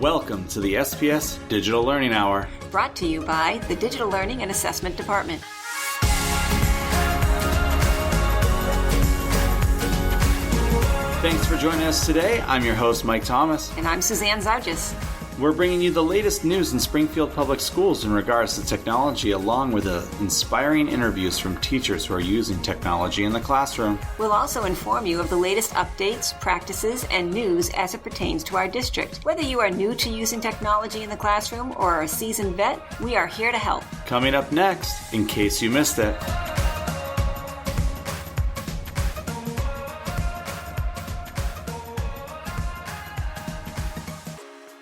Welcome to the SPS Digital Learning Hour. Brought to you by the Digital Learning and Assessment Department. Thanks for joining us today. I'm your host, Mike Thomas. And I'm Suzanne Zargis. We're bringing you the latest news in Springfield Public Schools in regards to technology, along with inspiring interviews from teachers who are using technology in the classroom. We'll also inform you of the latest updates, practices, and news as it pertains to our district. Whether you are new to using technology in the classroom or are a seasoned vet, we are here to help. Coming up next, in case you missed it.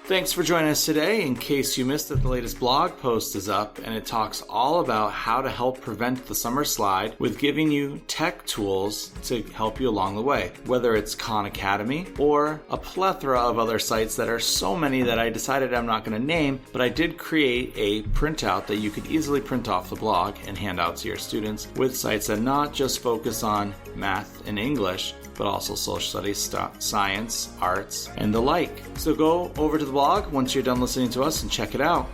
Thanks for joining us today. In case you missed it, the latest blog post is up, and it talks all about how to help prevent the summer slide with giving you tech tools to help you along the way. Whether it's Khan Academy or a plethora of other sites that are so many that I decided I'm not going to name, but I did create a printout that you could easily print off the blog and hand out to your students with sites that not just focus on math and English, but also social studies, science, arts, and the like. So go over to the blog once you're done listening to us and check it out.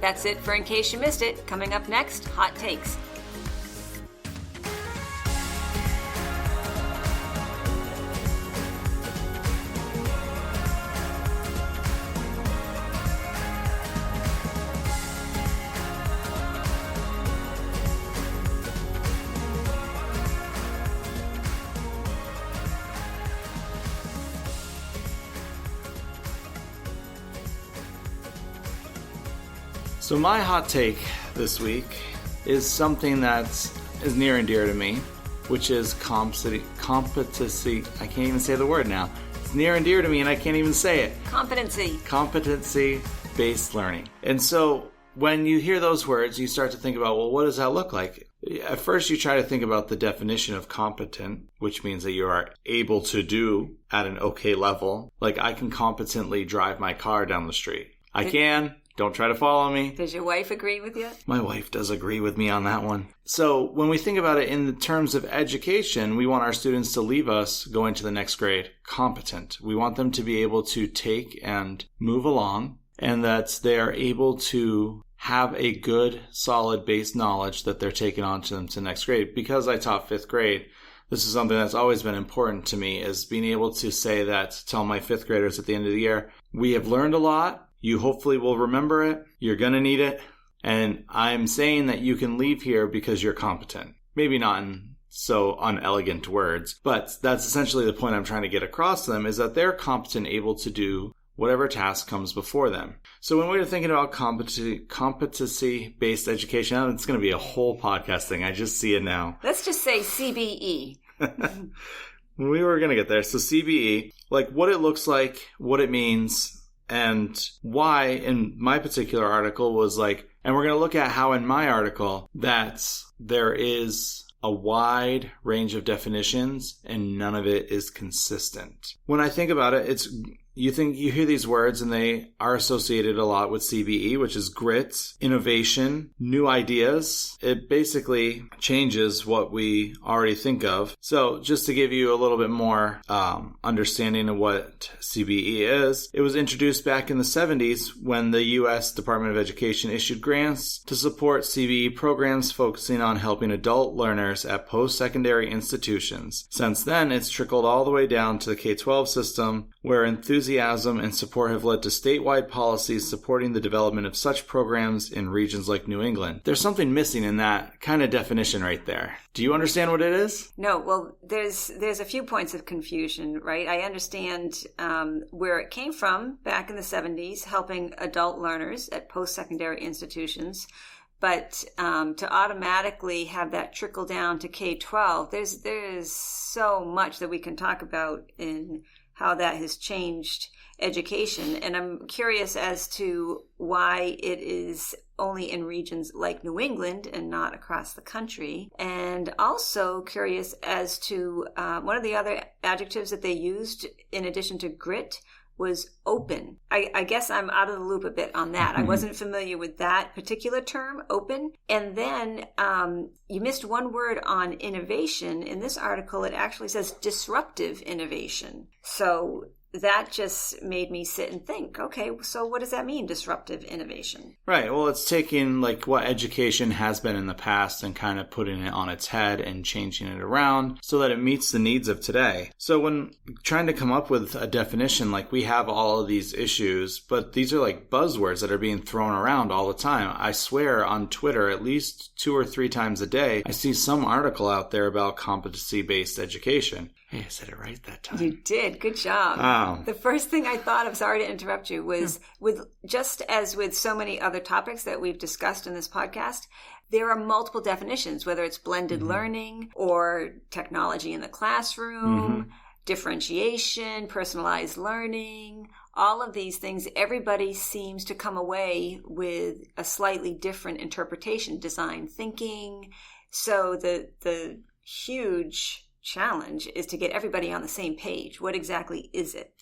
That's it for In Case You Missed It. Coming up next, Hot Takes. So my hot take this week is something that is near and dear to me, which is competency. I can't even say the word now. It's near and dear to me and I can't even say it. Competency-based learning. And so when you hear those words, you start to think about, well, what does that look like? At first, you try to think about the definition of competent, which means that you are able to do at an okay level. Like I can competently drive my car down the street. I can. Don't try to follow me. Does your wife agree with you? My wife does agree with me on that one. So when we think about it in the terms of education, we want our students to leave us going to the next grade competent. We want them to be able to take and move along, and that they are able to have a good, solid base knowledge that they're taking on to them to the next grade. Because I taught fifth grade, this is something that's always been important to me, is being able to say that, tell my fifth graders at the end of the year, we have learned a lot. You hopefully will remember it. You're going to need it. And I'm saying that you can leave here because you're competent. Maybe not in so unelegant words, but that's essentially the point I'm trying to get across to them, is that they're competent, able to do whatever task comes before them. So when we're thinking about competency-based education, it's going to be a whole podcast thing. I just see it now. Let's just say CBE. We were going to get there. So CBE, like what it looks like, what it means, and why in my particular article was like, and we're going to look at how in my article that there is a wide range of definitions and none of it is consistent. When I think about it, you hear these words and they are associated a lot with CBE, which is grit, innovation, new ideas. It basically changes what we already think of. So just to give you a little bit more understanding of what CBE is, it was introduced back in the 70s when the U.S. Department of Education issued grants to support CBE programs focusing on helping adult learners at post-secondary institutions. Since then, it's trickled all the way down to the K-12 system, where enthusiasm and support have led to statewide policies supporting the development of such programs in regions like New England. There's something missing in that kind of definition right there. Do you understand what it is? No, well, there's a few points of confusion, right? I understand where it came from back in the 70s, helping adult learners at post-secondary institutions. But to automatically have that trickle down to K-12, there's so much that we can talk about in how that has changed education. And I'm curious as to why it is only in regions like New England and not across the country. And also curious as to one of the other adjectives that they used in addition to grit was open. I guess I'm out of the loop a bit on that. I wasn't familiar with that particular term, open. And then you missed one word on innovation. In this article, it actually says disruptive innovation. So that just made me sit and think, okay, so what does that mean, disruptive innovation? Right. Well, it's taking like what education has been in the past and kind of putting it on its head and changing it around so that it meets the needs of today. So when trying to come up with a definition, like we have all of these issues, but these are like buzzwords that are being thrown around all the time. I swear on Twitter, at least 2 or 3 times a day, I see some article out there about competency-based education. Hey, I said it right that time. You did. Good job. Wow. The first thing I thought of, sorry to interrupt you, was with just as with so many other topics that we've discussed in this podcast, there are multiple definitions, whether it's blended learning or technology in the classroom, differentiation, personalized learning, all of these things. Everybody seems to come away with a slightly different interpretation, design thinking. So the huge challenge is to get everybody on the same page. What exactly is it?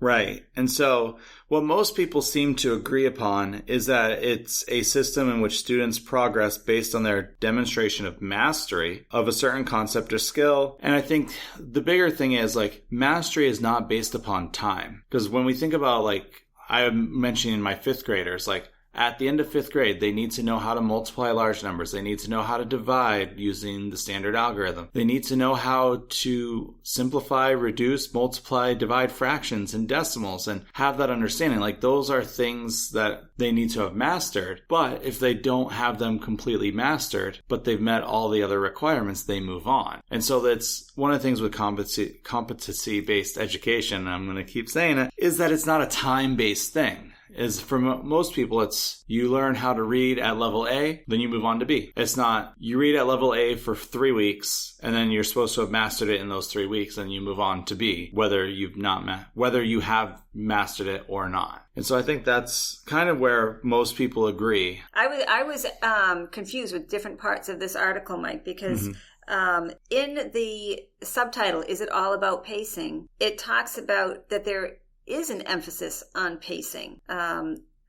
Right. And so what most people seem to agree upon is that it's a system in which students progress based on their demonstration of mastery of a certain concept or skill. And I think the bigger thing is like mastery is not based upon time. Because when we think about like, I'm mentioning my 5th graders, like at the end of 5th grade, they need to know how to multiply large numbers. They need to know how to divide using the standard algorithm. They need to know how to simplify, reduce, multiply, divide fractions and decimals and have that understanding. Like those are things that they need to have mastered. But if they don't have them completely mastered, but they've met all the other requirements, they move on. And so that's one of the things with competency-based education, and I'm going to keep saying it, is that it's not a time-based thing. Is for most people, it's you learn how to read at level A, then you move on to B. It's not you read at level A for 3 weeks, and then you're supposed to have mastered it in those 3 weeks, and you move on to B, whether you have mastered it or not. And so I think that's kind of where most people agree. I was confused with different parts of this article, Mike, because in the subtitle, "Is It All About Pacing?" it talks about that there is an emphasis on pacing.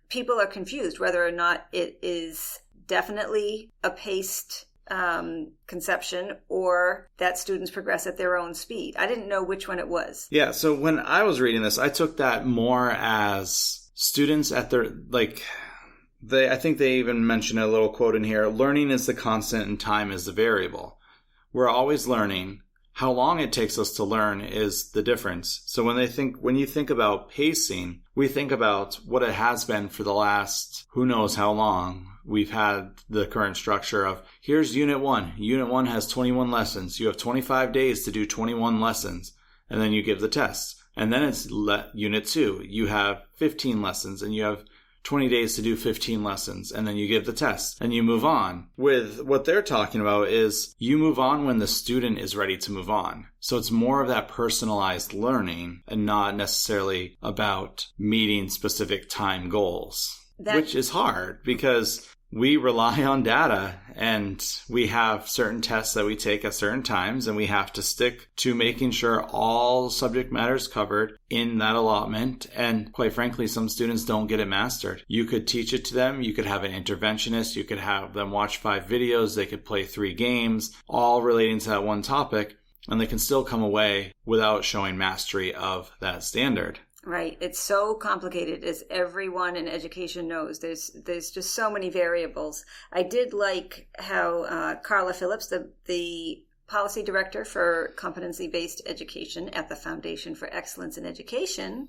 People are confused whether or not it is definitely a paced conception or that students progress at their own speed. I didn't know which one it was. Yeah, so when I was reading this, I took that more as students at their, like, I think they even mentioned a little quote in here, learning is the constant and time is the variable. We're always learning. How long it takes us to learn is the difference. So when you think about pacing, we think about what it has been for the last who knows how long. We've had the current structure of here's Unit 1. Unit 1 has 21 lessons. You have 25 days to do 21 lessons, and then you give the test. And then it's Unit 2. You have 15 lessons, and you have 20 days to do 15 lessons, and then you give the test and you move on. With what they're talking about is you move on when the student is ready to move on. So it's more of that personalized learning and not necessarily about meeting specific time goals, which is hard because we rely on data and we have certain tests that we take at certain times and we have to stick to making sure all subject matter is covered in that allotment. And quite frankly, some students don't get it mastered. You could teach it to them. You could have an interventionist. You could have them watch 5 videos. They could play 3 games, all relating to that one topic, and they can still come away without showing mastery of that standard. Right. It's so complicated, as everyone in education knows. There's just so many variables. I did like how Carla Phillips, the policy director for competency-based education at the Foundation for Excellence in Education,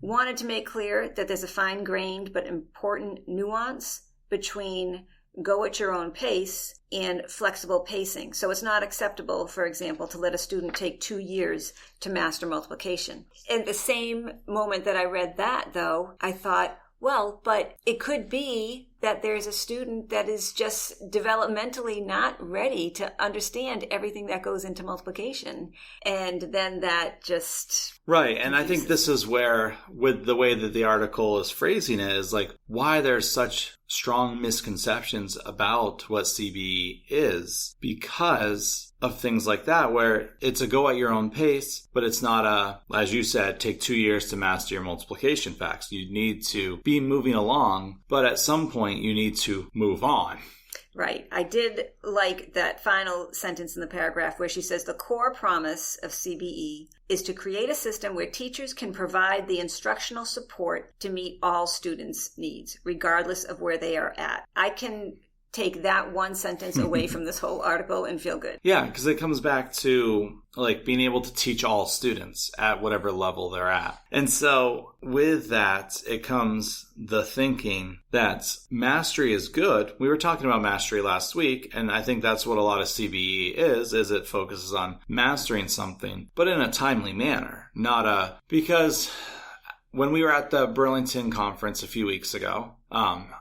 wanted to make clear that there's a fine-grained but important nuance between go at your own pace and flexible pacing. So it's not acceptable, for example, to let a student take 2 years to master multiplication. In the same moment that I read that, though, I thought, well, but it could be that there's a student that is just developmentally not ready to understand everything that goes into multiplication. And then that just... Right. And I think this is where, with the way that the article is phrasing it, is like why there's such strong misconceptions about what CBE is, because of things like that, where it's a go at your own pace, but it's not a, as you said, take 2 years to master your multiplication facts. You need to be moving along, but at some point you need to move on. Right. I did like that final sentence in the paragraph where she says the core promise of CBE is to create a system where teachers can provide the instructional support to meet all students' needs, regardless of where they are at. I can take that one sentence away from this whole article and feel good. Yeah, because it comes back to like being able to teach all students at whatever level they're at. And so with that, it comes the thinking that mastery is good. We were talking about mastery last week, and I think that's what a lot of CBE is it focuses on mastering something, but in a timely manner, because when we were at the Burlington conference a few weeks ago,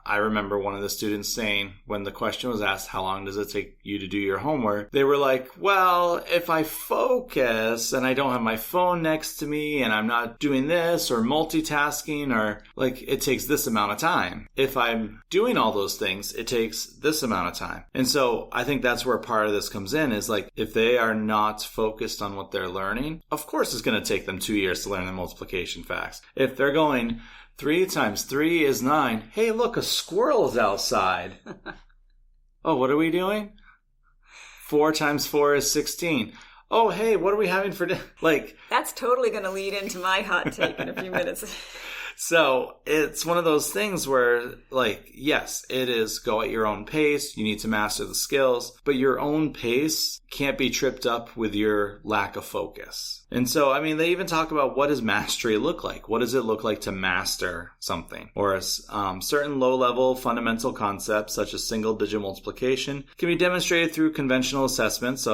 I remember one of the students saying, when the question was asked, how long does it take you to do your homework? They were like, well, if I focus and I don't have my phone next to me and I'm not doing this or multitasking or like it takes this amount of time. If I'm doing all those things, it takes this amount of time. And so I think that's where part of this comes in is like, if they are not focused on what they're learning, of course it's going to take them 2 years to learn the multiplication facts. If they're going 3 times 3 is 9. Hey, look, a squirrel is outside. Oh, what are we doing? 4 times 4 is 16. Oh, hey, what are we having for dinner? Like, that's totally going to lead into my hot take in a few minutes. So it's one of those things where, like, yes, it is go at your own pace. You need to master the skills, but your own pace can't be tripped up with your lack of focus. And so, I mean, they even talk about what does mastery look like? What does it look like to master something? Or certain low-level fundamental concepts, such as single-digit multiplication, can be demonstrated through conventional assessments,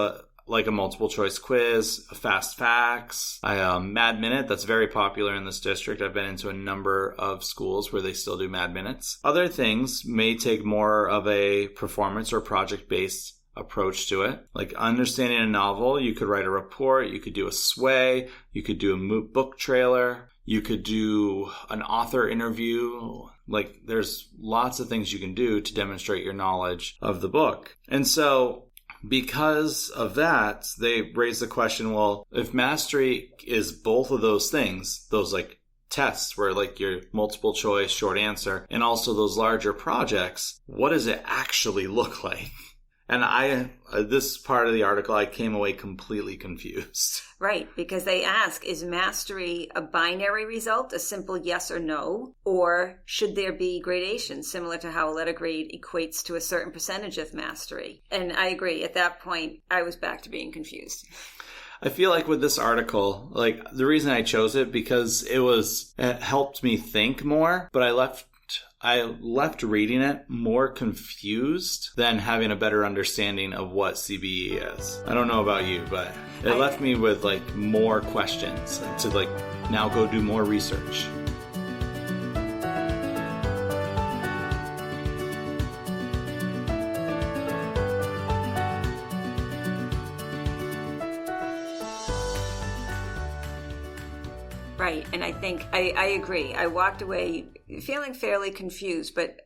like a multiple choice quiz, fast facts, Mad Minute. That's very popular in this district. I've been into a number of schools where they still do Mad Minutes. Other things may take more of a performance or project-based approach to it. Like understanding a novel, you could write a report, you could do a sway, you could do a book trailer, you could do an author interview. Like there's lots of things you can do to demonstrate your knowledge of the book. And so because of that, they raise the question, well, if mastery is both of those things, those like tests where like your multiple choice, short answer, and also those larger projects, what does it actually look like? And this part of the article, I came away completely confused. Right, because they ask, is mastery a binary result, a simple yes or no? Or should there be gradation, similar to how a letter grade equates to a certain percentage of mastery? And I agree, at that point, I was back to being confused. I feel like with this article, like the reason I chose it, because it helped me think more, but I left reading it more confused than having a better understanding of what CBE is. I don't know about you, but it left me with like more questions to like now go do more research. Right, and I think I agree. I walked away feeling fairly confused, but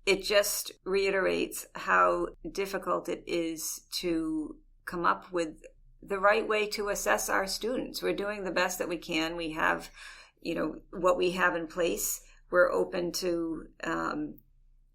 it just reiterates how difficult it is to come up with the right way to assess our students. We're doing the best that we can. We have, what we have in place. We're open to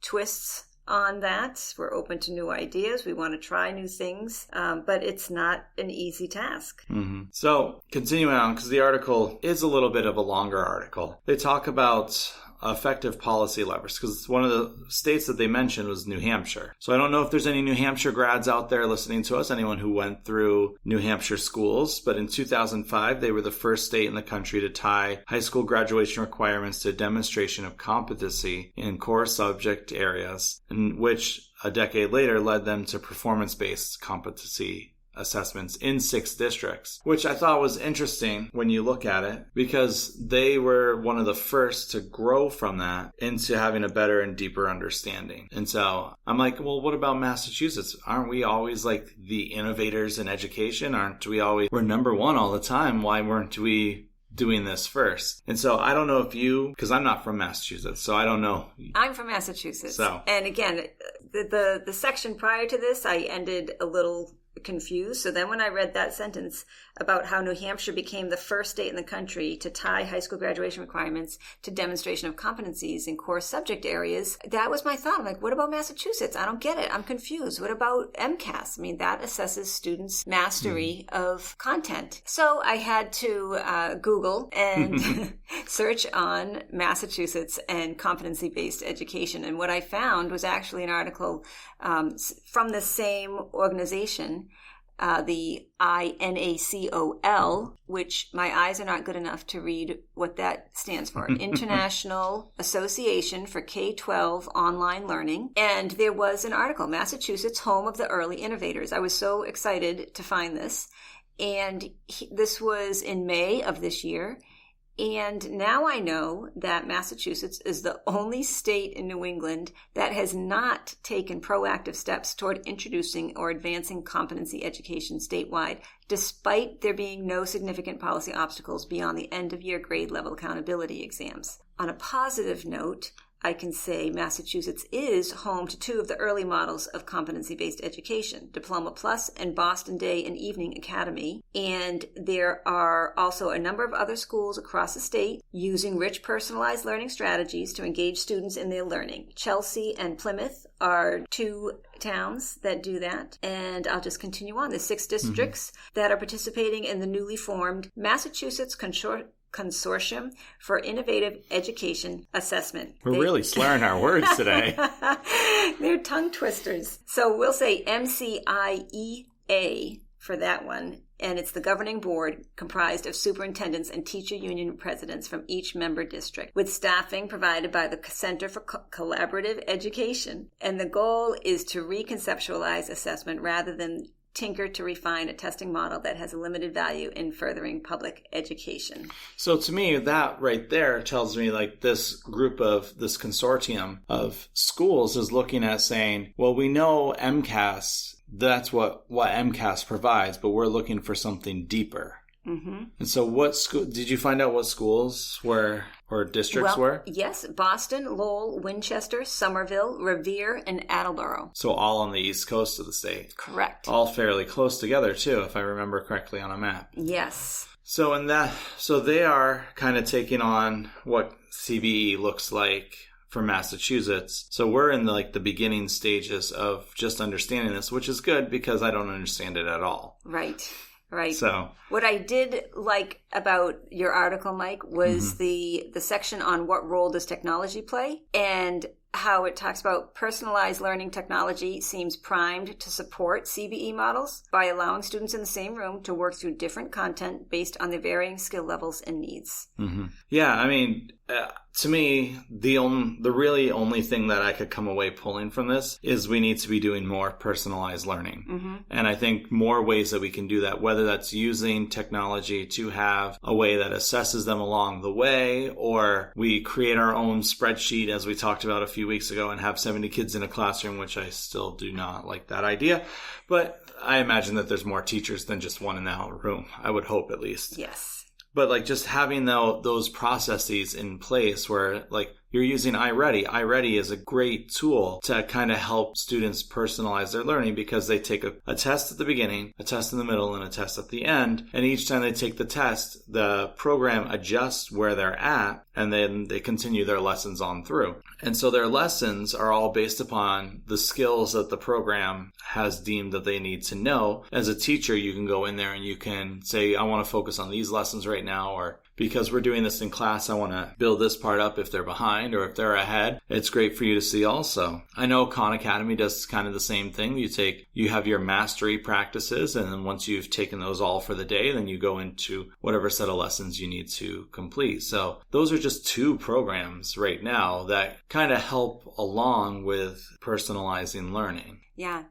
twists on that. We're open to new ideas. We want to try new things, but it's not an easy task. Mm-hmm. So continuing on, because the article is a little bit of a longer article, they talk about effective policy levers, because one of the states that they mentioned was New Hampshire. So I don't know if there's any New Hampshire grads out there listening to us, anyone who went through New Hampshire schools, but in 2005, they were the first state in the country to tie high school graduation requirements to a demonstration of competency in core subject areas, in which a decade later led them to performance-based competency assessments in 6 districts, which I thought was interesting when you look at it, because they were one of the first to grow from that into having a better and deeper understanding. And so I'm like, well, what about Massachusetts? Aren't we always like the innovators in education? We're number one all the time. Why weren't we doing this first? And so I don't know if because I'm not from Massachusetts, so I don't know. I'm from Massachusetts. So, and again, the section prior to this, I ended a little confused. So then when I read that sentence about how New Hampshire became the first state in the country to tie high school graduation requirements to demonstration of competencies in core subject areas, that was my thought. I'm like, what about Massachusetts? I don't get it. I'm confused. What about MCAS? I mean, that assesses students' mastery of content. So I had to Google and search on Massachusetts and competency-based education. And what I found was actually an article from the same organization, the INACOL, which my eyes are not good enough to read what that stands for, International Association for K-12 Online Learning. And there was an article, Massachusetts, Home of the Early Innovators. I was so excited to find this. And this was in May of this year. And now I know that Massachusetts is the only state in New England that has not taken proactive steps toward introducing or advancing competency education statewide, despite there being no significant policy obstacles beyond the end-of-year grade level accountability exams. On a positive note, I can say Massachusetts is home to two of the early models of competency-based education, Diploma Plus and Boston Day and Evening Academy. And there are also a number of other schools across the state using rich personalized learning strategies to engage students in their learning. Chelsea and Plymouth are two towns that do that. And I'll just continue on. There's 6 districts that are participating in the newly formed Massachusetts Consortium for Innovative Education Assessment. We're really slurring our words today. They're tongue twisters. So we'll say MCIEA for that one. And it's the governing board comprised of superintendents and teacher union presidents from each member district, with staffing provided by the Center for Collaborative Education. And the goal is to reconceptualize assessment rather than tinker to refine a testing model that has a limited value in furthering public education. So to me, that right there tells me like this consortium of schools is looking at saying, well, we know MCAS, that's what MCAS provides, but we're looking for something deeper. Mm-hmm. And so what school, did you find out what schools were or districts were? Yes, Boston, Lowell, Winchester, Somerville, Revere, and Attleboro. So all on the east coast of the state. Correct. All fairly close together too, if I remember correctly on a map. Yes. So they are kind of taking on what CBE looks like for Massachusetts. So we're in the beginning stages of just understanding this, which is good because I don't understand it at all. Right. Right. So what I did like about your article, Mike, was the section on what role does technology play, and how it talks about personalized learning technology seems primed to support CBE models by allowing students in the same room to work through different content based on their varying skill levels and needs. Mm-hmm. Yeah, I mean, to me, the really only thing that I could come away pulling from this is we need to be doing more personalized learning. Mm-hmm. And I think more ways that we can do that, whether that's using technology to have a way that assesses them along the way, or we create our own spreadsheet, as we talked about a few weeks ago, and have 70 kids in a classroom, which I still do not like that idea. But I imagine that there's more teachers than just one in that room. I would hope, at least. Yes. But just having those processes in place where you're using I.O.E. I.O.E. is a great tool to kind of help students personalize their learning, because they take a test at the beginning, a test in the middle, and a test at the end. And each time they take the test, the program adjusts where they're at, and then they continue their lessons on through. And so their lessons are all based upon the skills that the program has deemed that they need to know. As a teacher, you can go in there and you can say, I want to focus on these lessons right now, or because we're doing this in class, I want to build this part up if they're behind or if they're ahead. It's great for you to see also. I know Khan Academy does kind of the same thing. You have your mastery practices, and then once you've taken those all for the day, then you go into whatever set of lessons you need to complete. So those are just 2 programs right now that kind of help along with personalizing learning. Yeah,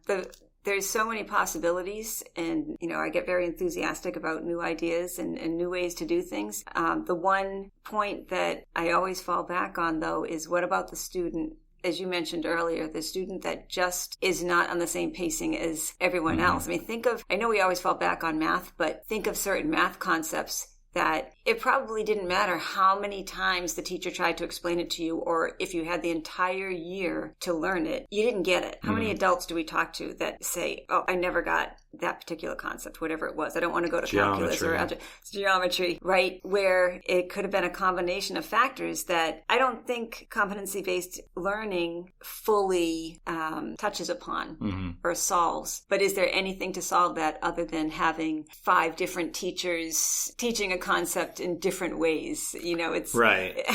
there's so many possibilities, and I get very enthusiastic about new ideas and new ways to do things. The one point that I always fall back on, though, is what about the student? As you mentioned earlier, the student that just is not on the same pacing as everyone else. I mean, I know we always fall back on math, but think of certain math concepts that it probably didn't matter how many times the teacher tried to explain it to you, or if you had the entire year to learn it, you didn't get it. How many adults do we talk to that say, oh, I never got that particular concept, whatever it was. I don't want to go to calculus or geometry, right? Where it could have been a combination of factors that I don't think competency-based learning fully touches upon or solves. But is there anything to solve that other than having 5 different teachers teaching a concept in different ways? It's right.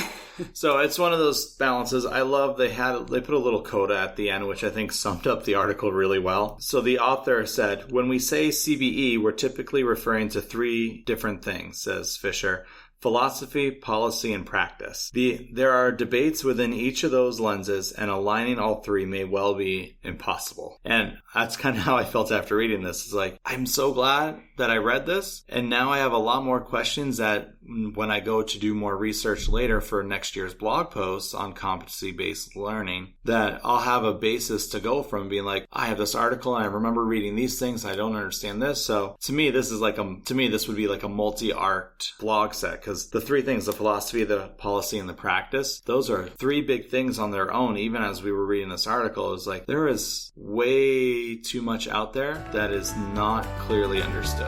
So it's one of those balances. I love they put a little coda at the end, which I think summed up the article really well. So the author said, when we say CBE, we're typically referring to 3 different things, says Fisher: philosophy, policy, and practice. There are debates within each of those lenses, and aligning all 3 may well be impossible. And that's kind of how I felt after reading this. It's like, I'm so glad that I read this, and now I have a lot more questions that when I go to do more research later for next year's blog posts on competency-based learning, that I'll have a basis to go from, being like, I have this article and I remember reading these things and I don't understand this. So to me, this would be like a multi-arced blog set, because the 3 things, the philosophy, the policy, and the practice, those are 3 big things on their own. Even as we were reading this article, it was like, there is way too much out there that is not clearly understood.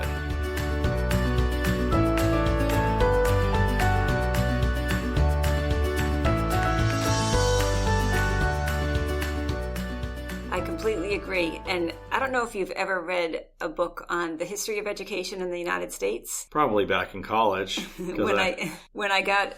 I completely agree. And I don't know if you've ever read a book on the history of education in the United States. Probably back in college. When I got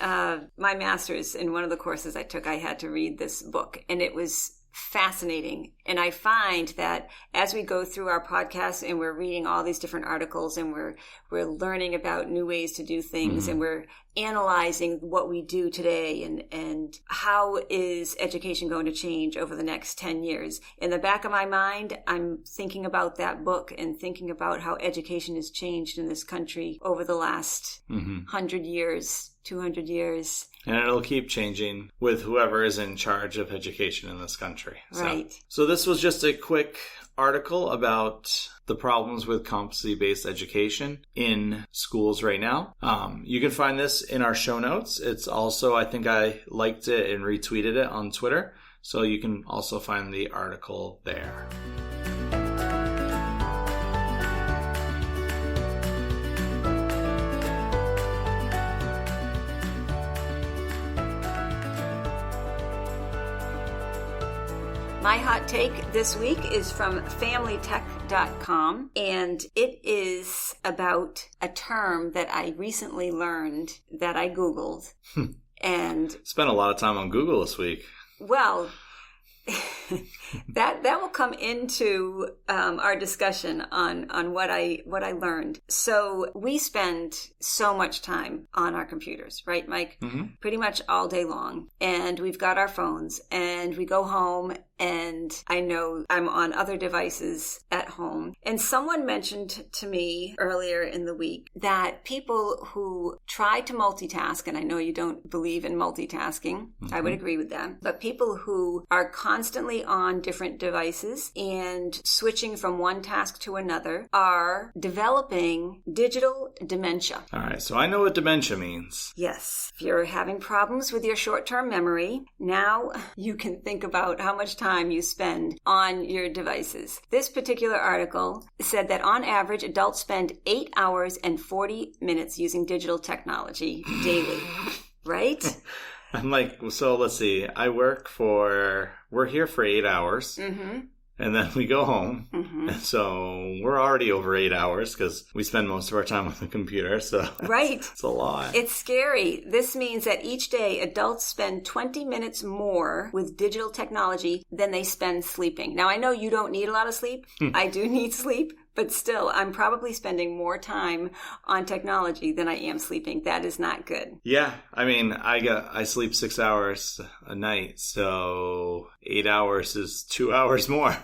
my master's, in one of the courses I took, I had to read this book, and it was fascinating. And I find that as we go through our podcast and we're reading all these different articles and we're learning about new ways to do things, and we're analyzing what we do today and how is education going to change over the next 10 years. In the back of my mind, I'm thinking about that book and thinking about how education has changed in this country over the last 100 years, 200 years. And it'll keep changing with whoever is in charge of education in this country. Right. So this was just a quick article about the problems with competency-based education in schools right now. You can find this in our show notes. It's also, I think I liked it and retweeted it on Twitter. So you can also find the article there. My hot take this week is from familytech.com, and it is about a term that I recently learned that I Googled. And spent a lot of time on Google this week. Well, that will come into our discussion on what I learned. So we spend so much time on our computers, right, Mike? Pretty much all day long. And we've got our phones, and we go home, and I know I'm on other devices at home. And someone mentioned to me earlier in the week that people who try to multitask, and I know you don't believe in multitasking, I would agree with that, but people who are constantly on different devices and switching from one task to another are developing digital dementia. All right, so I know what dementia means. Yes. If you're having problems with your short-term memory, now you can think about how much time you spend on your devices. This particular article said that on average, adults spend 8 hours and 40 minutes using digital technology daily, right? I'm like, so let's see. We're here for 8 hours. And then we go home. And so we're already over 8 hours because we spend most of our time on the computer. So right. It's a lot. It's scary. This means that each day adults spend 20 minutes more with digital technology than they spend sleeping. Now, I know you don't need a lot of sleep. I do need sleep. But still, I'm probably spending more time on technology than I am sleeping. That is not good. Yeah. I mean, I sleep 6 hours a night. So 8 hours is 2 hours more.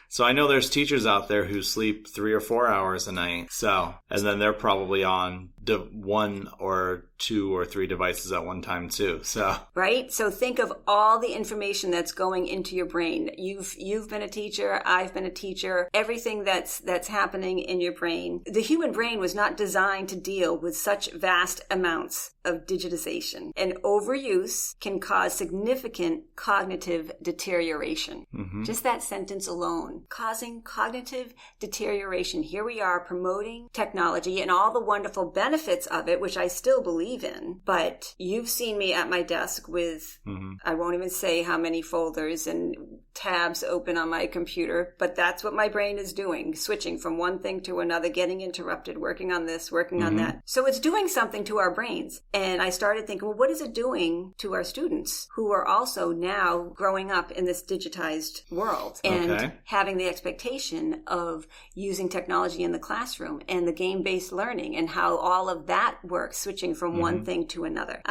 So I know there's teachers out there who sleep 3 or 4 hours a night. So, and then they're probably on one or two or three devices at one time too. So right. So think of all the information that's going into your brain. You've been a teacher. I've been a teacher. Everything that's happening in your brain. The human brain was not designed to deal with such vast amounts of digitization, and overuse can cause significant cognitive deterioration. Just that sentence alone, causing cognitive deterioration. Here we are promoting technology and all the wonderful benefits of it, which I still believe in, but you've seen me at my desk with, I won't even say how many folders and tabs open on my computer, but that's what my brain is doing, switching from one thing to another, getting interrupted, working on this, working on that. So it's doing something to our brains. And I started thinking, well, what is it doing to our students who are also now growing up in this digitized world and having the expectation of using technology in the classroom and the game-based learning and how all of that works, switching from one thing to another.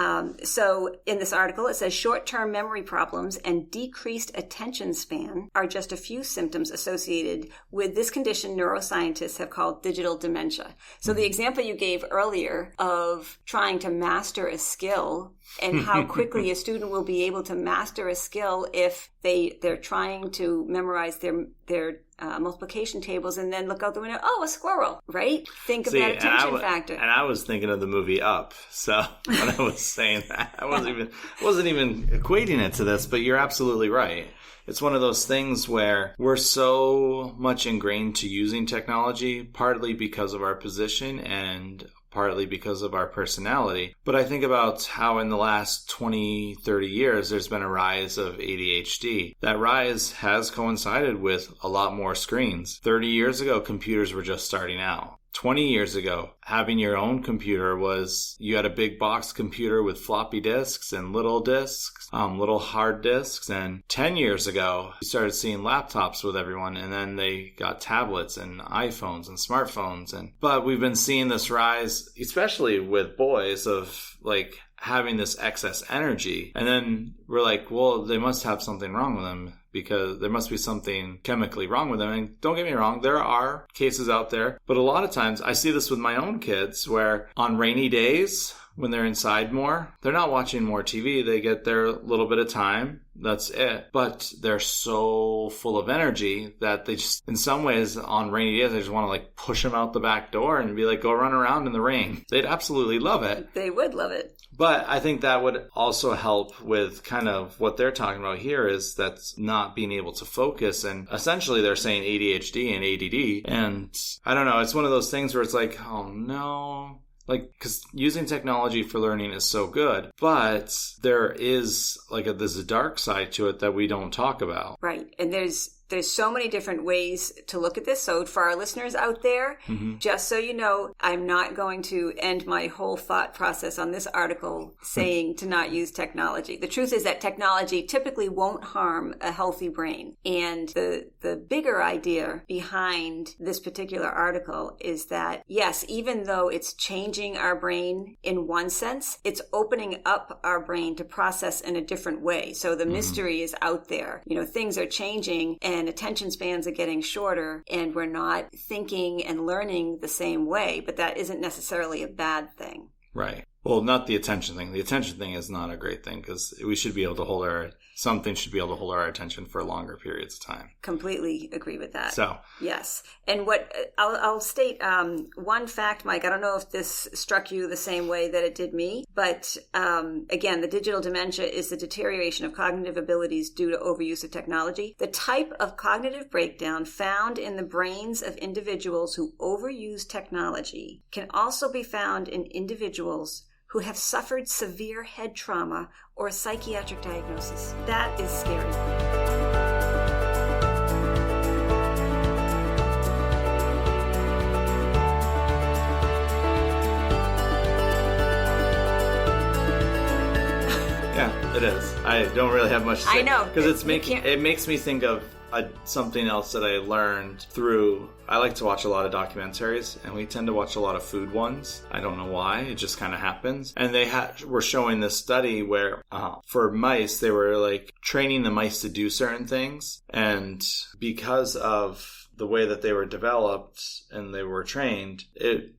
So in this article, it says short-term memory problems and decreased attention span are just a few symptoms associated with this condition neuroscientists have called digital dementia. So the example you gave earlier of trying to master a skill and how quickly a student will be able to master a skill if they're trying to memorize their multiplication tables and then look out the window, oh, a squirrel, right? Think of that attention factor. And I was thinking of the movie Up. So when I was saying that, I wasn't even equating it to this, but you're absolutely right. It's one of those things where we're so much ingrained to using technology, partly because of our position and partly because of our personality. But I think about how in the last 20, 30 years, there's been a rise of ADHD. That rise has coincided with a lot more screens. 30 years ago, computers were just starting out. 20 years ago, having your own computer was, you had a big box computer with floppy disks and little disks, little hard disks. And 10 years ago, you started seeing laptops with everyone, and then they got tablets and iPhones and smartphones. But we've been seeing this rise, especially with boys, of like having this excess energy. And then we're like, well, they must have something wrong with them, because there must be something chemically wrong with them. And don't get me wrong, there are cases out there. But a lot of times, I see this with my own kids, where on rainy days, when they're inside more, they're not watching more TV. They get their little bit of time. That's it. But they're so full of energy that they just, in some ways, on rainy days, they just want to like push them out the back door and be like, go run around in the rain. They'd absolutely love it. They would love it. But I think that would also help with kind of what they're talking about here, is that's not being able to focus. And essentially they're saying ADHD and ADD. And I don't know, it's one of those things where it's like, oh no. Like, because using technology for learning is so good, but there is like this dark side to it that we don't talk about. Right. And there's so many different ways to look at this. So for our listeners out there, just so you know, I'm not going to end my whole thought process on this article saying to not use technology. The truth is that technology typically won't harm a healthy brain. And the bigger idea behind this particular article is that, yes, even though it's changing our brain in one sense, it's opening up our brain to process in a different way. So the mystery is out there. You know, things are changing and attention spans are getting shorter, and we're not thinking and learning the same way, but that isn't necessarily a bad thing. Right. Well, not the attention thing. The attention thing is not a great thing, because we should be able to something should be able to hold our attention for longer periods of time. Completely agree with that. So, yes. And what I'll state one fact, Mike. I don't know if this struck you the same way that it did me, but again, the digital dementia is the deterioration of cognitive abilities due to overuse of technology. The type of cognitive breakdown found in the brains of individuals who overuse technology can also be found in individuals who have suffered severe head trauma or psychiatric diagnosis. That is scary. Yeah, it is. I don't really have much to say. I know. Because it makes me think of something else that I learned through, I like to watch a lot of documentaries, and we tend to watch a lot of food ones. I don't know why, it just kind of happens. And they were showing this study where for mice, they were like training the mice to do certain things. And because of the way that they were developed and they were trained,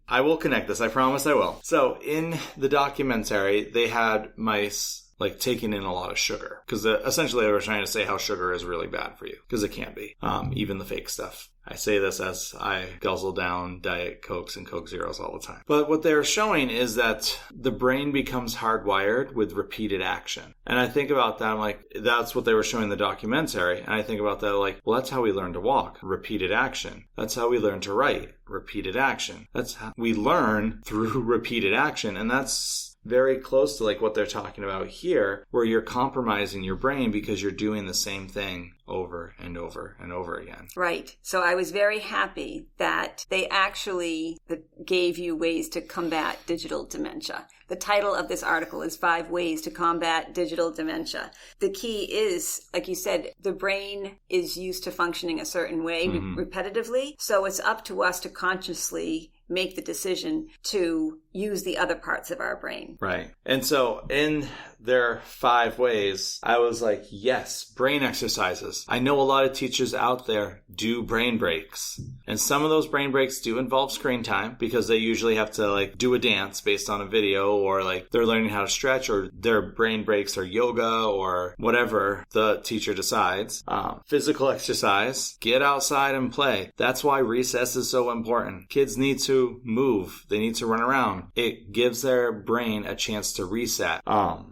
I will connect this, I promise I will. So in the documentary, they had mice like taking in a lot of sugar, because essentially they were trying to say how sugar is really bad for you, because it can be, even the fake stuff. I say this as I guzzle down Diet Cokes and Coke Zeros all the time. But what they're showing is that the brain becomes hardwired with repeated action. And I think about that, I'm like, that's what they were showing in the documentary. And I think about that like, well, that's how we learn to walk, repeated action. That's how we learn to write, repeated action. That's how we learn through repeated action. And that's very close to like what they're talking about here, where you're compromising your brain because you're doing the same thing over and over and over again. Right. So I was very happy that they actually gave you ways to combat digital dementia. The title of this article is 5 Ways to Combat Digital Dementia. The key is, like you said, the brain is used to functioning a certain way repetitively. So it's up to us to consciously make the decision to use the other parts of our brain. Right. And so in their 5 ways, I was like, yes, brain exercises. I know a lot of teachers out there do brain breaks. And some of those brain breaks do involve screen time, because they usually have to like do a dance based on a video, or like they're learning how to stretch, or their brain breaks are yoga or whatever the teacher decides. Physical exercise, get outside and play. That's why recess is so important. Kids need to move. They need to run around. It gives their brain a chance to reset.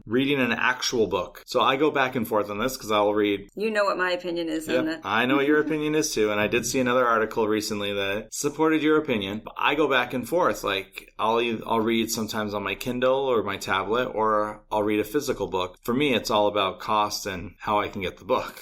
Reading an actual book. So I go back and forth on this because I'll read. You know what my opinion is on that. I know what your opinion is too. And I did see another article recently that supported your opinion. But I go back and forth. Like I'll read sometimes on my Kindle or my tablet, or I'll read a physical book. For me, it's all about cost and how I can get the book.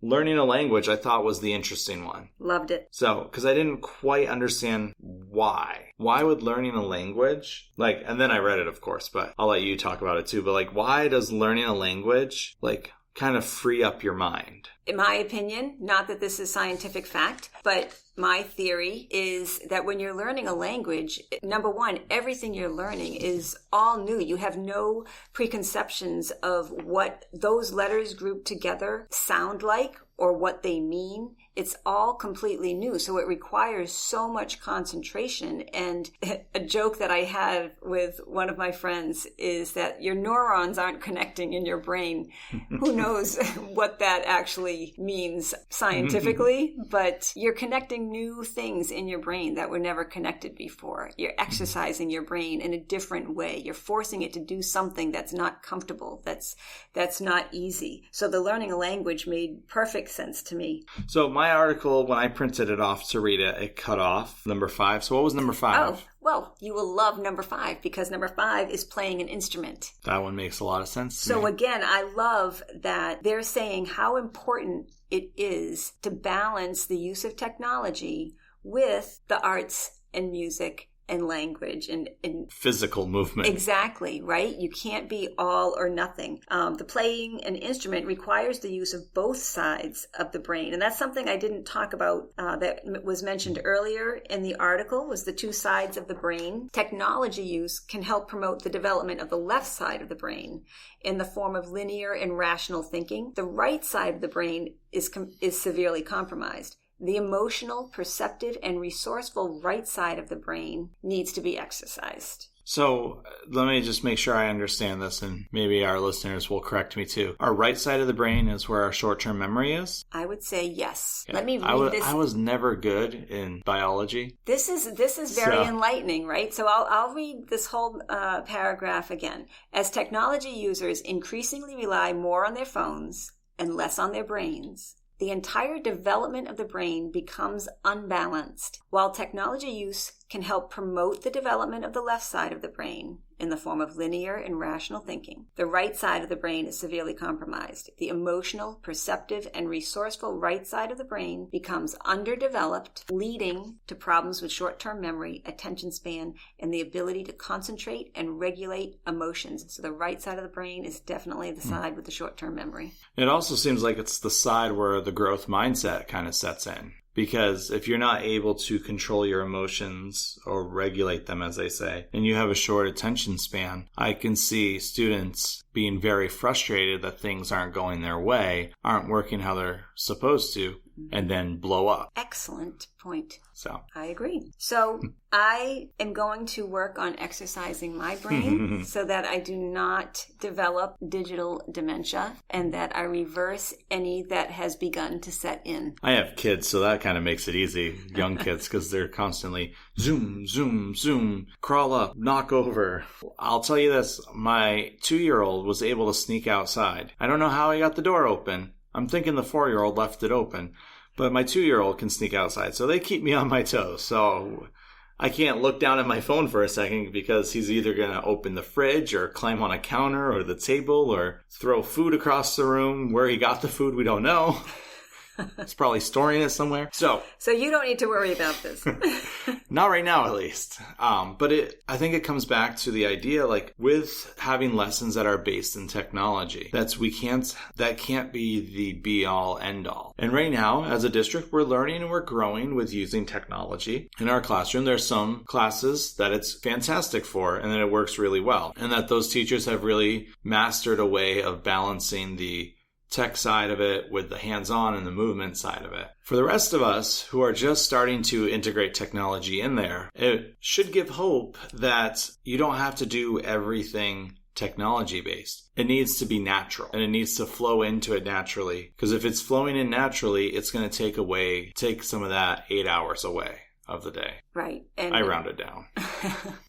Learning a language I thought was the interesting one. Loved it. So, because I didn't quite understand why. Why would learning a language, like, and then I read it, of course, but I'll let you talk about it too. But like, why does learning a language, like, kind of free up your mind? In my opinion, not that this is scientific fact, but my theory is that when you're learning a language, number one, everything you're learning is all new. You have no preconceptions of what those letters grouped together sound like or what they mean. It's all completely new. So it requires so much concentration. And a joke that I had with one of my friends is that your neurons aren't connecting in your brain. Who knows what that actually means scientifically, but you're connecting new things in your brain that were never connected before. You're exercising your brain in a different way. You're forcing it to do something that's not comfortable, that's not easy. So the learning a language made perfect sense to me. So my article, when I printed it off to read it, it cut off number 5. So what was number 5? Oh, well, you will love number 5 because number 5 is playing an instrument. That one makes a lot of sense to me. So again, I love that they're saying how important it is to balance the use of technology with the arts and music and language and physical movement. Exactly, right? You can't be all or nothing. The playing an instrument requires the use of both sides of the brain. And that's something I didn't talk about that was mentioned earlier in the article, was the 2 sides of the brain. Technology use can help promote the development of the left side of the brain in the form of linear and rational thinking. The right side of the brain is severely compromised. The emotional, perceptive, and resourceful right side of the brain needs to be exercised. So let me just make sure I understand this, and maybe our listeners will correct me too. Our right side of the brain is where our short-term memory is? I would say yes. Yeah. Let me read this. I was never good in biology. This is very enlightening, right? So I'll read this whole paragraph again. As technology users increasingly rely more on their phones and less on their brains, the entire development of the brain becomes unbalanced. While technology use can help promote the development of the left side of the brain, in the form of linear and rational thinking. The right side of the brain is severely compromised. The emotional, perceptive, and resourceful right side of the brain becomes underdeveloped, leading to problems with short-term memory, attention span, and the ability to concentrate and regulate emotions. So the right side of the brain is definitely the side with the short-term memory. It also seems like it's the side where the growth mindset kind of sets in. Because if you're not able to control your emotions or regulate them, as they say, and you have a short attention span, I can see students being very frustrated that things aren't going their way, aren't working how they're supposed to, and then blow up. Excellent point. So I agree. So I am going to work on exercising my brain so that I do not develop digital dementia and that I reverse any that has begun to set in. I have kids, so that kind of makes it easy. Young kids, because they're constantly zoom, zoom, zoom, crawl up, knock over. I'll tell you this, my 2-year-old was able to sneak outside. I don't know how he got the door open. I'm thinking the 4-year-old left it open. But my 2-year-old can sneak outside, so they keep me on my toes. So I can't look down at my phone for a second because he's either going to open the fridge or climb on a counter or the table or throw food across the room. Where he got the food, we don't know. He's probably storing it somewhere. So you don't need to worry about this. Not right now, at least. But I think it comes back to the idea, like with having lessons that are based in technology, that can't be the be all end all. And right now, as a district, we're learning and we're growing with using technology in our classroom. There's some classes that it's fantastic for and that it works really well. And that those teachers have really mastered a way of balancing the tech side of it with the hands-on and the movement side of it. For the rest of us who are just starting to integrate technology in there, it should give hope that you don't have to do everything technology-based. It needs to be natural and it needs to flow into it naturally. Because if it's flowing in naturally, it's going to take some of that 8 hours away of the day. Right. And I round it down.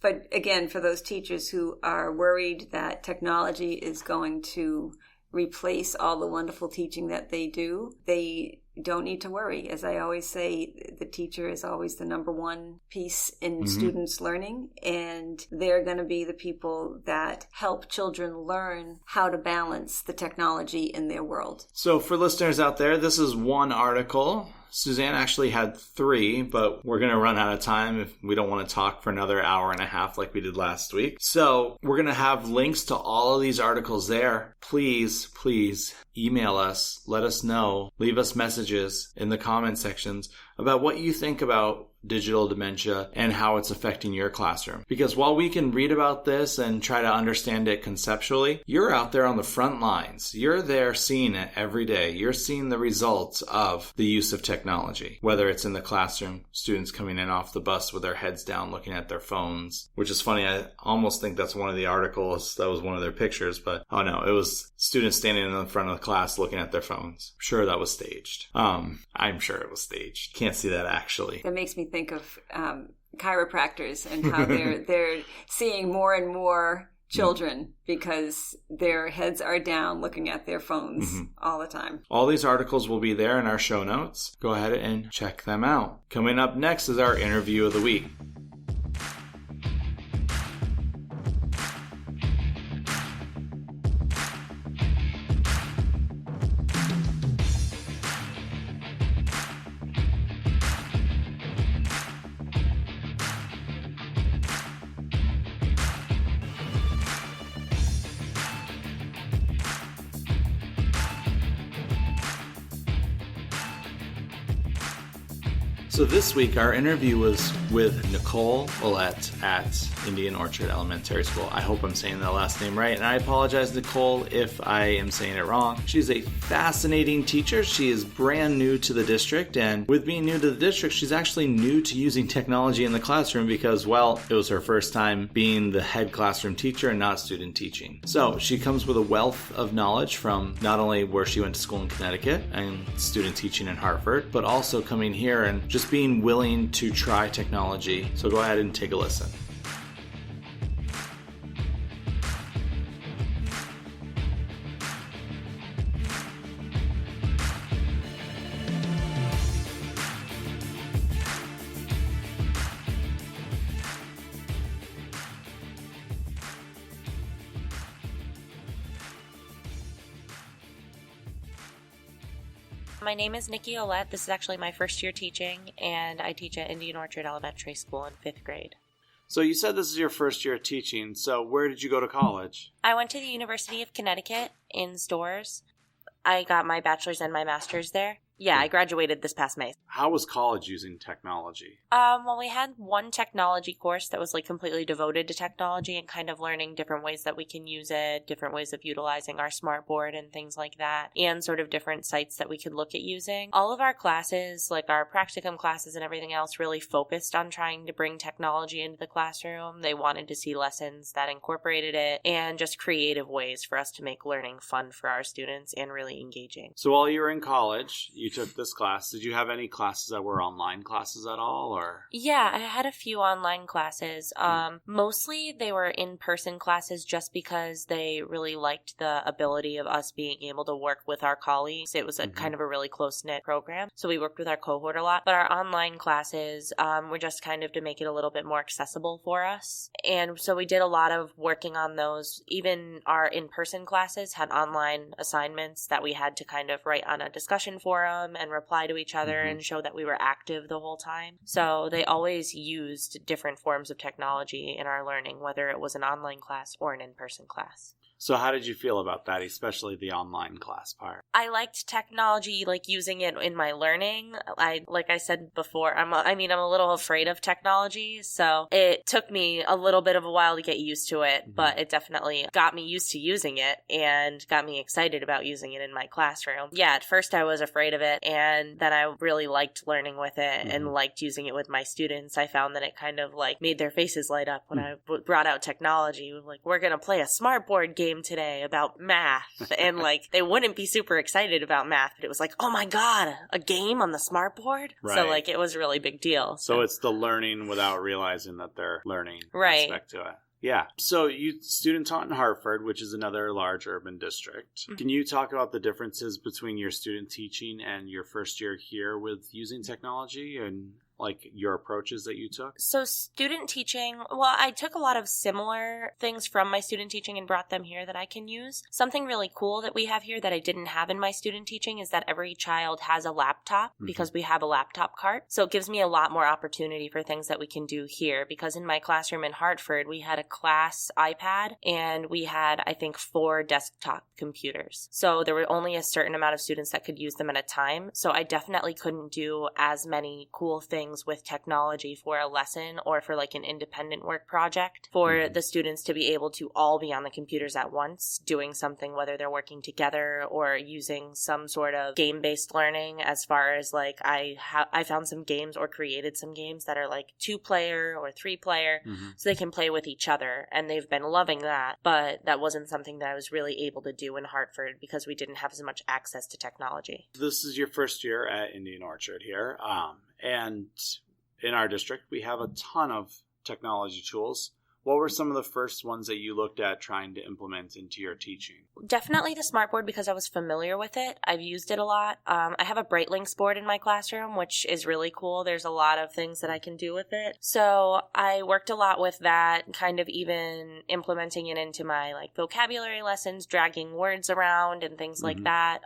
But again, for those teachers who are worried that technology is going to replace all the wonderful teaching that they do, they don't need to worry. As I always say, the teacher is always the number one piece in students' learning, and they're going to be the people that help children learn how to balance the technology in their world. So for listeners out there, this is one article. Suzanne actually had 3, but we're going to run out of time if we don't want to talk for another hour and a half like we did last week. So we're going to have links to all of these articles there. Please email us, let us know, leave us messages in the comment sections about what you think about digital dementia and how it's affecting your classroom. Because while we can read about this and try to understand it conceptually, you're out there on the front lines. You're there seeing it every day. You're seeing the results of the use of technology, whether it's in the classroom, students coming in off the bus with their heads down looking at their phones, which is funny. I almost think that's one of the articles. That was one of their pictures, but oh no, it was students standing in the front of the class looking at their phones. Sure, that was staged. I'm sure it was staged. Can't see that actually. That makes me think of chiropractors and how they're seeing more and more children because their heads are down looking at their phones all the time. All these articles will be there in our show notes. Go ahead and check them out. Coming up next is our interview of the week. So this week, our interview was with Nicole Ouellette at Indian Orchard Elementary School. I hope I'm saying that last name right, and I apologize, Nicole, if I am saying it wrong. She's a fascinating teacher. She is brand new to the district, and with being new to the district, she's actually new to using technology in the classroom because, well, it was her first time being the head classroom teacher and not student teaching. So she comes with a wealth of knowledge from not only where she went to school in Connecticut and student teaching in Hartford, but also coming here and just being willing to try technology. So go ahead and take a listen. My name is Nicole Ouellette. This is actually my first year teaching, and I teach at Indian Orchard Elementary School in 5th grade. So you said this is your first year teaching, so where did you go to college? I went to the University of Connecticut in Storrs. I got my bachelor's and my master's there. Yeah, I graduated this past May. How was college using technology? Well, we had one technology course that was like completely devoted to technology and kind of learning different ways that we can use it, different ways of utilizing our smartboard and things like that, and sort of different sites that we could look at using. All of our classes, like our practicum classes and everything else, really focused on trying to bring technology into the classroom. They wanted to see lessons that incorporated it and just creative ways for us to make learning fun for our students and really engaging. So while you were in college, you took this class. Did you have any classes that were online classes at all, or? Yeah, I had a few online classes. Mostly they were in-person classes just because they really liked the ability of us being able to work with our colleagues. It was a kind of a really close-knit program, so we worked with our cohort a lot. But our online classes were just kind of to make it a little bit more accessible for us. And so we did a lot of working on those. Even our in-person classes had online assignments that we had to kind of write on a discussion forum and reply to each other and show that we were active the whole time. So they always used different forms of technology in our learning, whether it was an online class or an in-person class. So how did you feel about that, especially the online class part? I liked technology, like using it in my learning. Like I said before, I'm a little afraid of technology, so it took me a little bit of a while to get used to it, but it definitely got me used to using it and got me excited about using it in my classroom. Yeah, at first I was afraid of it, and then I really liked learning with it and liked using it with my students. I found that it kind of like made their faces light up when I brought out technology. Like, we're going to play a smartboard game today about math, and like they wouldn't be super excited about math, but it was like, oh my god, a game on the smartboard. Right. So like it was a really big deal. So it's the learning without realizing that they're learning aspect to it. Yeah. So you student taught in Hartford, which is another large urban district. Can you talk about the differences between your student teaching and your first year here with using technology and like your approaches that you took? So student teaching, well, I took a lot of similar things from my student teaching and brought them here that I can use. Something really cool that we have here that I didn't have in my student teaching is that every child has a laptop because we have a laptop cart. So it gives me a lot more opportunity for things that we can do here, because in my classroom in Hartford, we had a class iPad and we had, I think, 4 desktop computers. So there were only a certain amount of students that could use them at a time. So I definitely couldn't do as many cool things with technology for a lesson or for like an independent work project for the students to be able to all be on the computers at once doing something, whether they're working together or using some sort of game-based learning, as far as like I found some games or created some games that are like 2-player or 3-player so they can play with each other, and they've been loving that. But that wasn't something that I was really able to do in Hartford because we didn't have as much access to technology. This is your first year at Indian Orchard here. And in our district, we have a ton of technology tools. What were some of the first ones that you looked at trying to implement into your teaching? Definitely the smartboard, because I was familiar with it. I've used it a lot. I have a BrightLinks board in my classroom, which is really cool. There's a lot of things that I can do with it. So I worked a lot with that, kind of even implementing it into my like vocabulary lessons, dragging words around and things like that.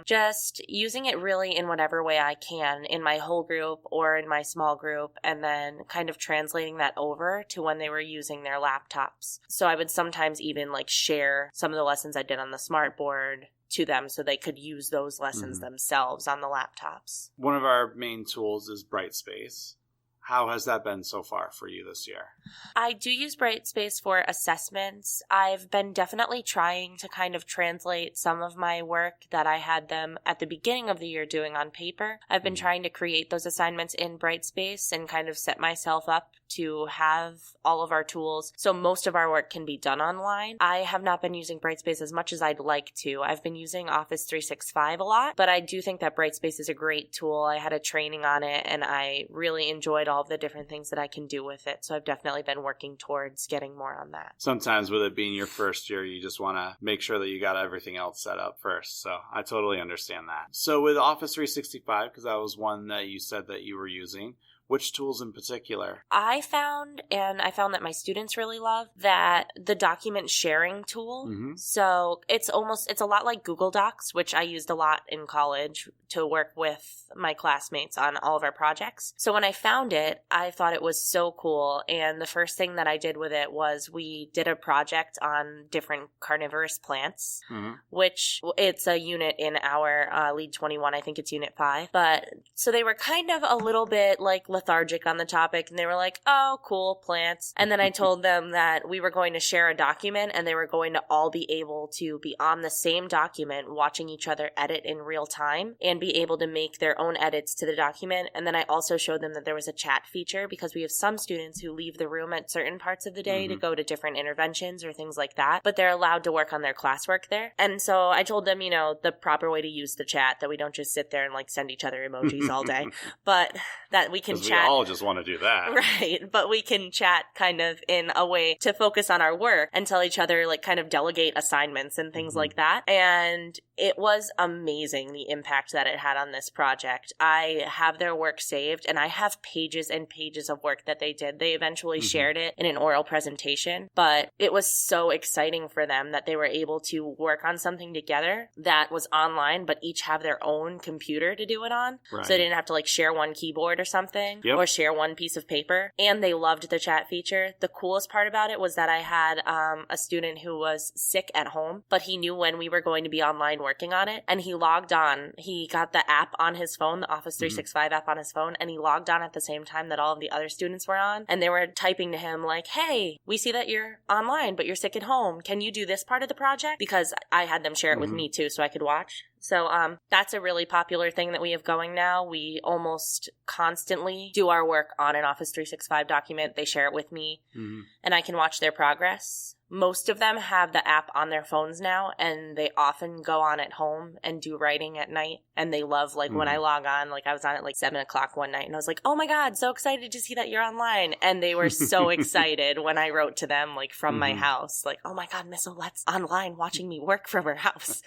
Just using it really in whatever way I can in my whole group or in my small group, and then kind of translating that over to when they were using their laptops. So I would sometimes even like share some of the lessons I did on the smartboard to them so they could use those lessons themselves on the laptops. One of our main tools is Brightspace. How has that been so far for you this year? I do use Brightspace for assessments. I've been definitely trying to kind of translate some of my work that I had them at the beginning of the year doing on paper. I've been trying to create those assignments in Brightspace and kind of set myself up to have all of our tools so most of our work can be done online. I have not been using Brightspace as much as I'd like to. I've been using Office 365 a lot, but I do think that Brightspace is a great tool. I had a training on it and I really enjoyed all of the different things that I can do with it. So I've definitely been working towards getting more on that. Sometimes with it being your first year, you just want to make sure that you got everything else set up first. So I totally understand that. So with Office 365, because that was one that you said that you were using, Which tools in particular? I found that my students really love that the document sharing tool. Mm-hmm. So it's a lot like Google Docs, which I used a lot in college to work with my classmates on all of our projects. So when I found it, I thought it was so cool. And the first thing that I did with it was we did a project on different carnivorous plants, which it's a unit in our Lead 21. I think it's Unit 5. But so they were kind of a little bit like lethargic on the topic, and they were like, oh, cool, plants. And then I told them that we were going to share a document, and they were going to all be able to be on the same document, watching each other edit in real time, and be able to make their own edits to the document. And then I also showed them that there was a chat feature, because we have some students who leave the room at certain parts of the day to go to different interventions or things like that, but they're allowed to work on their classwork there. And so I told them, the proper way to use the chat, that we don't just sit there and like send each other emojis all day, but that we can chat. We all just want to do that. Right. But we can chat kind of in a way to focus on our work and tell each other, like, kind of delegate assignments and things like that. And it was amazing, the impact that it had on this project. I have their work saved, and I have pages and pages of work that they did. They eventually shared it in an oral presentation, but it was so exciting for them that they were able to work on something together that was online, but each have their own computer to do it on. Right. So they didn't have to like share one keyboard or something or share one piece of paper. And they loved the chat feature. The coolest part about it was that I had a student who was sick at home, but he knew when we were going to be online working on it, and he logged on. He got the app on his phone, the Office 365 app on his phone, and he logged on at the same time that all of the other students were on, and they were typing to him like, hey, we see that you're online, but you're sick at home. Can you do this part of the project? Because I had them share it with me too, so I could watch. So that's a really popular thing that we have going now. We almost constantly do our work on an Office 365 document. They share it with me, and I can watch their progress. Most of them have the app on their phones now, and they often go on at home and do writing at night. And they love, like, when I log on, like, I was on at like 7 o'clock one night, and I was like, oh my God, so excited to see that you're online. And they were so excited when I wrote to them, like, from my house, like, oh my God, Miss Ouellette's online watching me work from her house.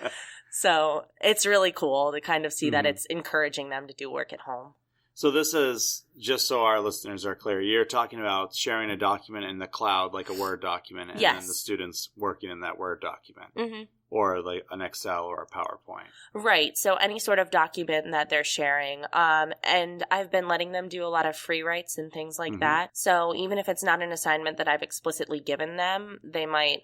So it's really cool to kind of see that it's encouraging them to do work at home. So this is, just so our listeners are clear, you're talking about sharing a document in the cloud, like a Word document, and then the students working in that Word document. Or like an Excel or a PowerPoint. Right. So any sort of document that they're sharing. And I've been letting them do a lot of free writes and things like that. So even if it's not an assignment that I've explicitly given them, they might,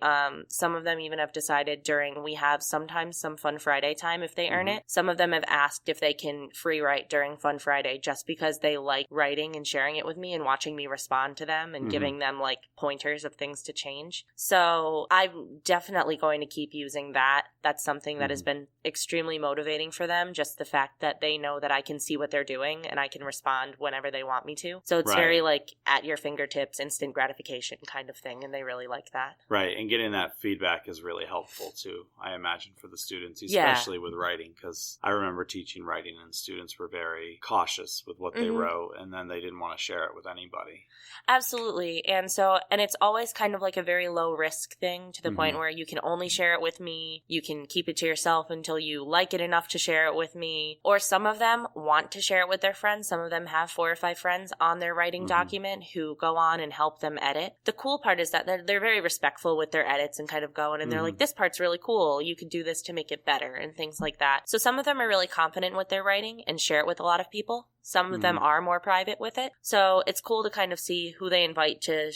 some of them even have decided we have sometimes some Fun Friday time if they earn it. Some of them have asked if they can free write during Fun Friday just because they like writing and sharing it with me and watching me respond to them and giving them like pointers of things to change. So I'm definitely going to keep using that. That's something that has been extremely motivating for them. Just the fact that they know that I can see what they're doing and I can respond whenever they want me to. So it's very like at your fingertips, instant gratification kind of thing. And they really like that. Right. And getting that feedback is really helpful too, I imagine, for the students, especially with writing. Because I remember teaching writing and students were very cautious with what they wrote, and then they didn't want to share it with anybody. Absolutely. And it's always kind of like a very low risk thing, to the point where you can only share it with me. You can keep it to yourself until you like it enough to share it with me. Or some of them want to share it with their friends. Some of them have 4 or 5 friends on their writing document who go on and help them edit. The cool part is that they're very respectful with their edits and kind of go in and they're like, this part's really cool. You could do this to make it better and things like that. So some of them are really confident with their writing and share it with a lot of people. Some of them are more private with it. So it's cool to kind of see who they invite to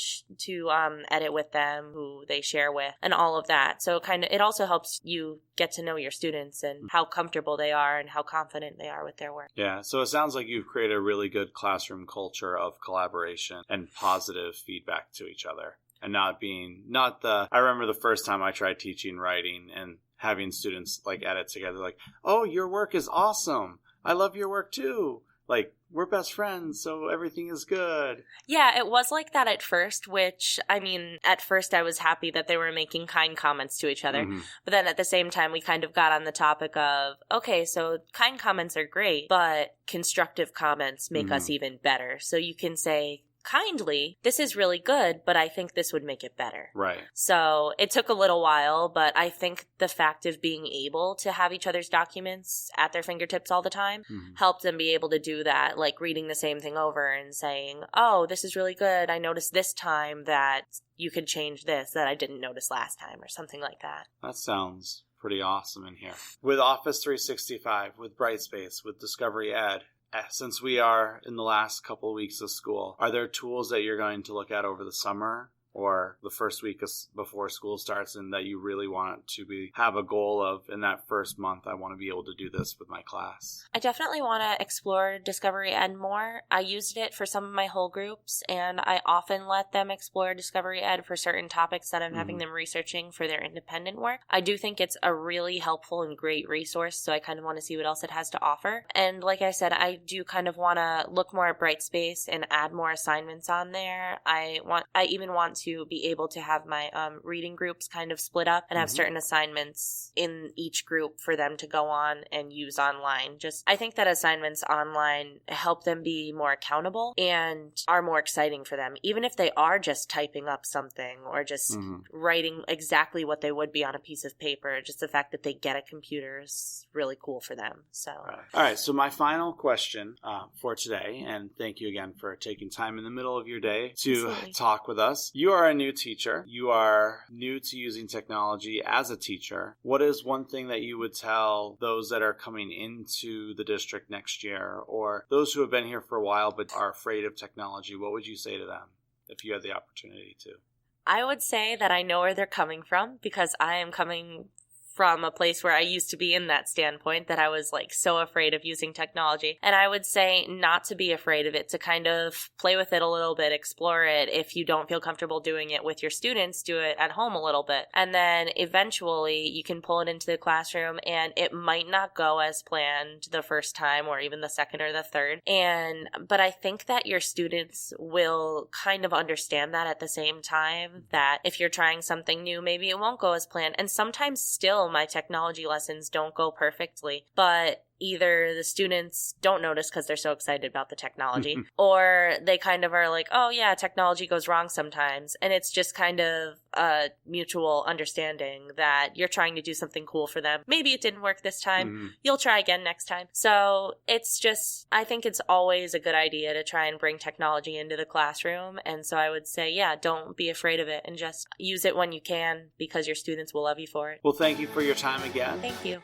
edit with them, who they share with, and all of that. So it also helps you get to know your students and how comfortable they are and how confident they are with their work. Yeah. So it sounds like you've created a really good classroom culture of collaboration and positive feedback to each other. And I remember the first time I tried teaching writing and having students like edit together, like, oh, your work is awesome. I love your work too. Like, we're best friends, so everything is good. Yeah, it was like that at first, which, I mean, at first I was happy that they were making kind comments to each other. But then at the same time, we kind of got on the topic of, okay, so kind comments are great, but constructive comments make us even better. So you can say kindly, this is really good, but I think this would make it better. Right. So it took a little while, but I think the fact of being able to have each other's documents at their fingertips all the time helped them be able to do that, like reading the same thing over and saying, oh, this is really good. I noticed this time that you could change this that I didn't notice last time, or something like that. That sounds pretty awesome in here. With Office 365, with Brightspace, with Discovery Ed, since we are in the last couple of weeks of school, are there tools that you're going to look at over the summer or the first week before school starts, and that you really want to have a goal of in that first month, I want to be able to do this with my class? I definitely want to explore Discovery Ed more. I used it for some of my whole groups, and I often let them explore Discovery Ed for certain topics that I'm having them researching for their independent work. I do think it's a really helpful and great resource, so I kind of want to see what else it has to offer. And like I said, I do kind of want to look more at Brightspace and add more assignments on there. I even want to be able to have my reading groups kind of split up and have certain assignments in each group for them to go on and use online. I think that assignments online help them be more accountable and are more exciting for them, even if they are just typing up something or just writing exactly what they would be on a piece of paper. Just the fact that they get a computer is really cool for them. So, all right. So my final question for today, and thank you again for taking time in the middle of your day to talk with us. You are a new teacher. You are new to using technology as a teacher. What is one thing that you would tell those that are coming into the district next year, or those who have been here for a while but are afraid of technology? What would you say to them if you had the opportunity to? I would say that I know where they're coming from, because I am coming from a place where I used to be in that standpoint that I was like so afraid of using technology. And I would say not to be afraid of it, to kind of play with it a little bit, explore it. If you don't feel comfortable doing it with your students, do it at home a little bit. And then eventually you can pull it into the classroom, and it might not go as planned the first time or even the second or the third. But I think that your students will kind of understand that at the same time, that if you're trying something new, maybe it won't go as planned. And sometimes still my technology lessons don't go perfectly, but either the students don't notice because they're so excited about the technology, or they kind of are like, oh yeah, technology goes wrong sometimes. And it's just kind of a mutual understanding that you're trying to do something cool for them. Maybe it didn't work this time. You'll try again next time. So it's just, I think it's always a good idea to try and bring technology into the classroom. And so I would say, yeah, don't be afraid of it and just use it when you can, because your students will love you for it. Well, thank you for your time again. Thank you.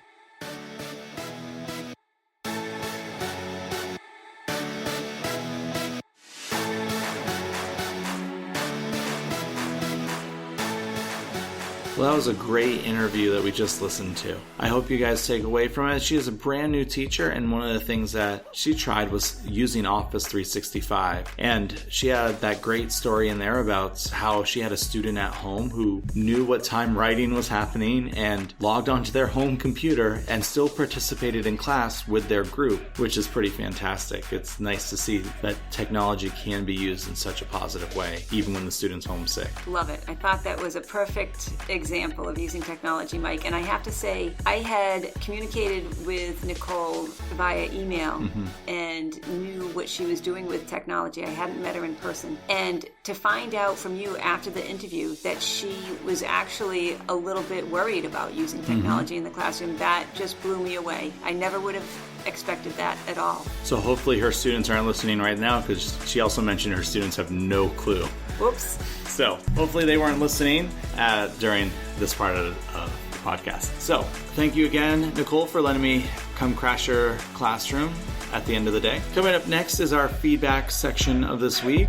Well, that was a great interview that we just listened to. I hope you guys take away from it. She is a brand new teacher, and one of the things that she tried was using Office 365. And she had that great story in there about how she had a student at home who knew what time writing was happening and logged onto their home computer and still participated in class with their group, which is pretty fantastic. It's nice to see that technology can be used in such a positive way, even when the student's homesick. Love it. I thought that was a perfect example of using technology, Mike. And I have to say, I had communicated with Nicole via email and knew what she was doing with technology. I hadn't met her in person. And to find out from you after the interview that she was actually a little bit worried about using technology in the classroom, that just blew me away. I never would have expected that at all. So hopefully her students aren't listening right now, because she also mentioned her students have no clue. Whoops. So hopefully they weren't listening during this part of the podcast. So thank you again, Nicole, for letting me come crash your classroom at the end of the day. Coming up next is our feedback section of this week.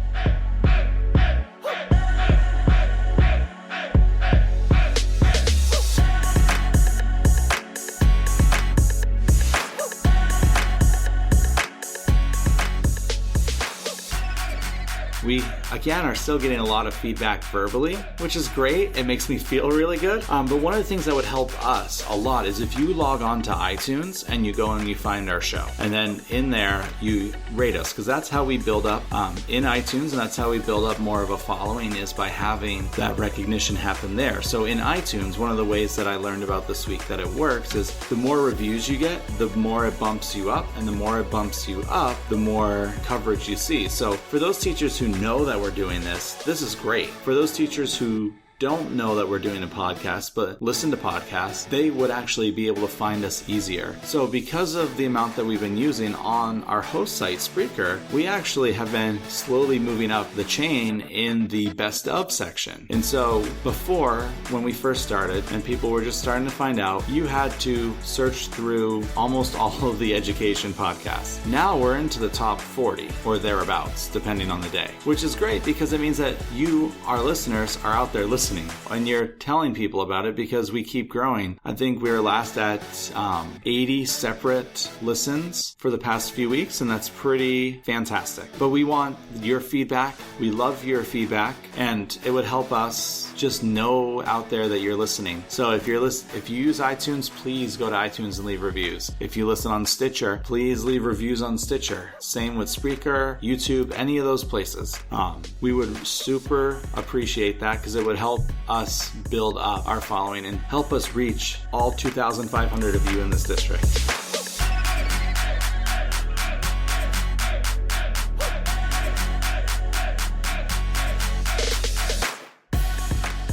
again, are still getting a lot of feedback verbally, which is great. It makes me feel really good. But one of the things that would help us a lot is if you log on to iTunes and you go and you find our show. And then in there, you rate us, because that's how we build up in iTunes, and that's how we build up more of a following, is by having that recognition happen there. So in iTunes, one of the ways that I learned about this week that it works is the more reviews you get, the more it bumps you up, and the more it bumps you up, the more coverage you see. So for those teachers who know that we're doing this is great. For those teachers who don't know that we're doing a podcast but listen to podcasts, they would actually be able to find us easier. So because of the amount that we've been using on our host site, Spreaker, we actually have been slowly moving up the chain in the best of section. And so before, when we first started and people were just starting to find out, you had to search through almost all of the education podcasts. Now we're into the top 40 or thereabouts, depending on the day, which is great because it means that you, our listeners, are out there listening. And you're telling people about it because we keep growing. I think we were last at 80 separate listens for the past few weeks, and that's pretty fantastic. But we want your feedback. We love your feedback, and it would help us just know out there that you're listening. So if you use iTunes, please go to iTunes and leave reviews. If you listen on Stitcher, please leave reviews on Stitcher. Same with Spreaker, YouTube, any of those places. We would super appreciate that because it would help us build up our following and help us reach all 2,500 of you in this district.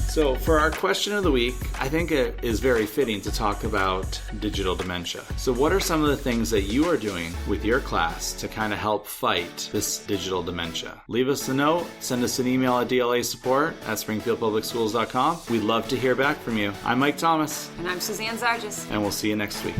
So for our question of the week, I think it is very fitting to talk about digital dementia. So what are some of the things that you are doing with your class to kind of help fight this digital dementia? Leave us a note, send us an email at dlasupport@springfieldpublicschools.com. We'd love to hear back from you. I'm Mike Thomas. And I'm Suzanne Zargis. And we'll see you next week.